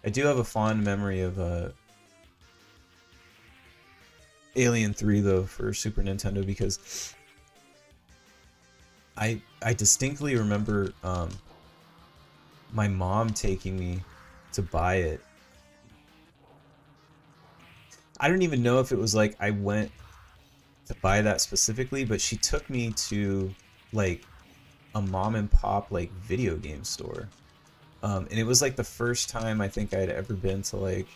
I do have a fond memory of Alien 3 though for Super Nintendo because I distinctly remember my mom taking me to buy it. I don't even know if it was like I went to buy that specifically, but she took me to like a mom and pop like video game store. And it was like the first time I think I'd ever been to like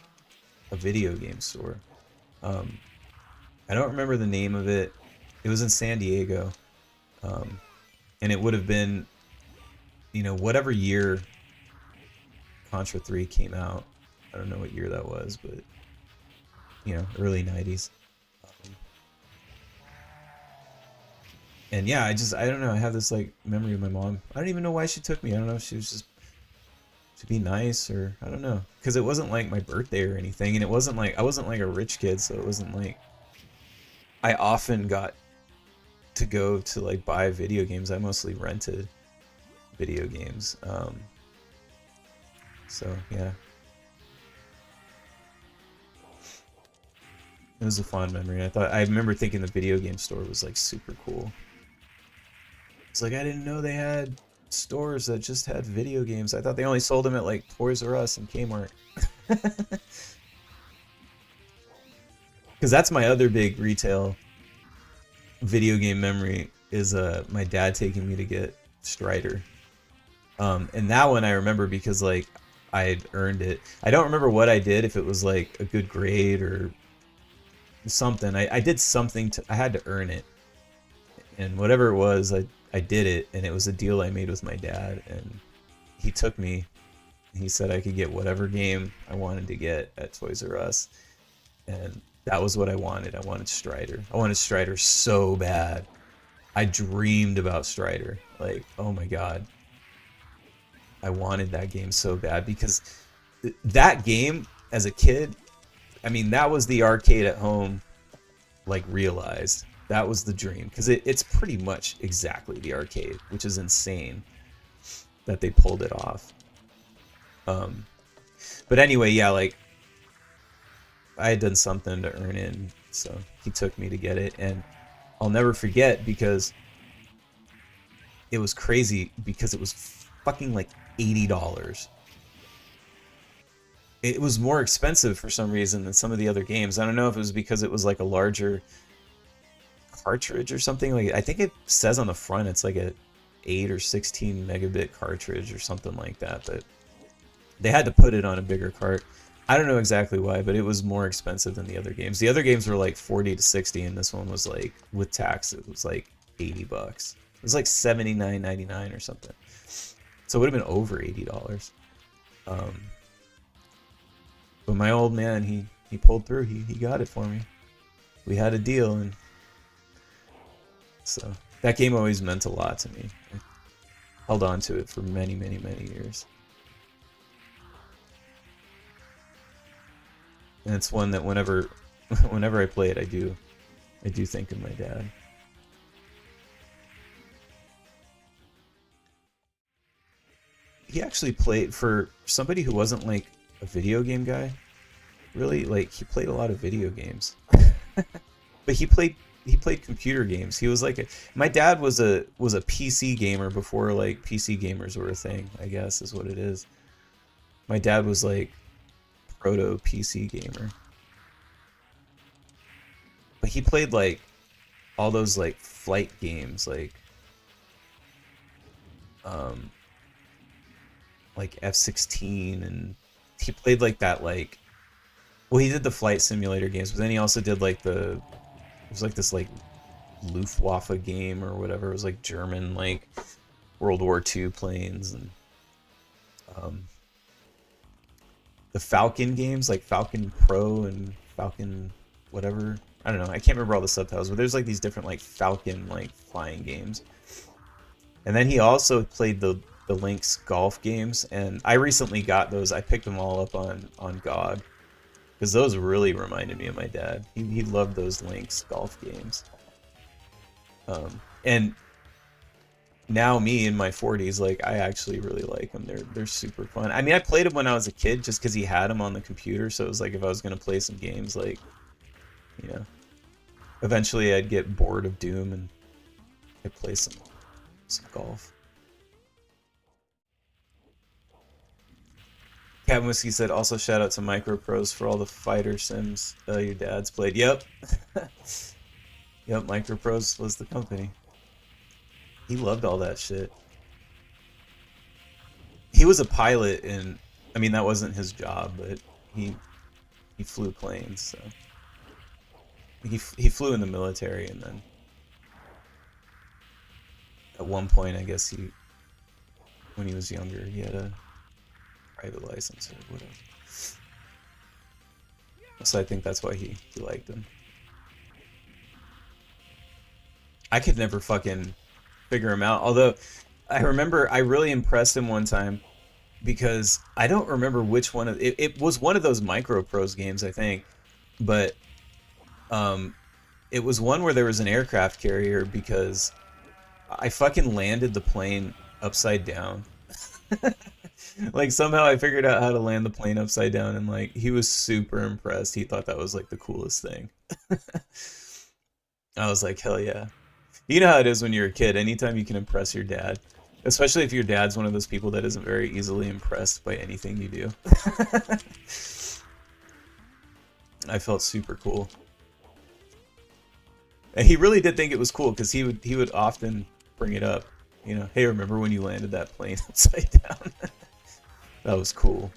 a video game store. Um, I don't remember the name of it. It was in San Diego. Um, and it would have been, whatever year Contra 3 came out. I don't know what year that was, but, early 90s. Um, and yeah, I don't know. I have this like memory of my mom. I don't even know why she took me. I don't know if she was just to be nice or I don't know. Because it wasn't like my birthday or anything. And it wasn't like, I wasn't like a rich kid. So it wasn't like I often got to go to like buy video games. I mostly rented video games. So yeah, it was a fond memory. I remember thinking the video game store was like super cool. It's like I didn't know they had stores that just had video games. I thought they only sold them at like Toys R Us and Kmart. Because that's my other big retail video game memory is my dad taking me to get Strider. And that one I remember because like I had earned it. I don't remember what I did, if it was like a good grade or something. I did something I had to earn it. And whatever it was, I did it, and it was a deal I made with my dad, and he took me. He said I could get whatever game I wanted to get at Toys R Us, and that was what I wanted. I wanted Strider. I wanted Strider so bad. I dreamed about Strider. Like, oh my god. I wanted that game so bad because that game as a kid, I mean, that was the arcade at home like realized. That was the dream because it's pretty much exactly the arcade, which is insane that they pulled it off. But anyway, yeah, like I had done something to earn it, so he took me to get it, and I'll never forget because it was crazy because it was fucking like $80. It was more expensive for some reason than some of the other games. I don't know if it was because it was like a larger cartridge or something. Like I think it says on the front it's like a 8 or 16 megabit cartridge or something like that, but they had to put it on a bigger cart. I don't know exactly why, but it was more expensive than the other games. The other games were like 40 to 60, and this one was like with tax it was like $80. It was like $79.99 or something. So it would have been over $80. But my old man, he pulled through. He got it for me. We had a deal, and so that game always meant a lot to me. I held on to it for many, many, many years. And it's one that whenever I play it, I do think of my dad. He actually played, for somebody who wasn't like a video game guy, really, like he played a lot of video games. But he played computer games. He was like my dad was a PC gamer before like PC gamers were a thing, I guess is what it is. My dad was like proto PC gamer. But he played like all those like flight games like F-16, and he played like that like, well, he did the flight simulator games, but then he also did like it was like this like Luftwaffe game or whatever. It was like German like World War II planes, and the Falcon games like Falcon Pro and Falcon whatever. I don't know. I can't remember all the subtitles, but there's like these different like Falcon like flying games. And then he also played the Lynx golf games, and I recently got those. I picked them all up on GOG because those really reminded me of my dad. He loved those Lynx golf games. And now me in my 40s, like I actually really like them. They're super fun. I mean, I played them when I was a kid just because he had them on the computer. So it was like if I was gonna play some games, like you know, eventually I'd get bored of Doom and I'd play some golf. Captain Whiskey said also shout out to Microprose for all the fighter sims your dad's played. Yep. Yep, Microprose was the company. He loved all that shit. He was a pilot, and I mean that wasn't his job, but he flew planes. So he flew in the military, and then at one point, I guess when he was younger, he had a private license or whatever. So I think that's why he liked him. I could never fucking figure him out. Although I remember I really impressed him one time because I don't remember which one of it was one of those Microprose games, I think, but it was one where there was an aircraft carrier because I fucking landed the plane upside down. Like somehow I figured out how to land the plane upside down, and like he was super impressed. He thought that was like the coolest thing. I was like, hell yeah. You know how it is when you're a kid. Anytime you can impress your dad, especially if your dad's one of those people that isn't very easily impressed by anything you do. I felt super cool. And he really did think it was cool because he would often bring it up. You know, hey, remember when you landed that plane upside down? That was cool.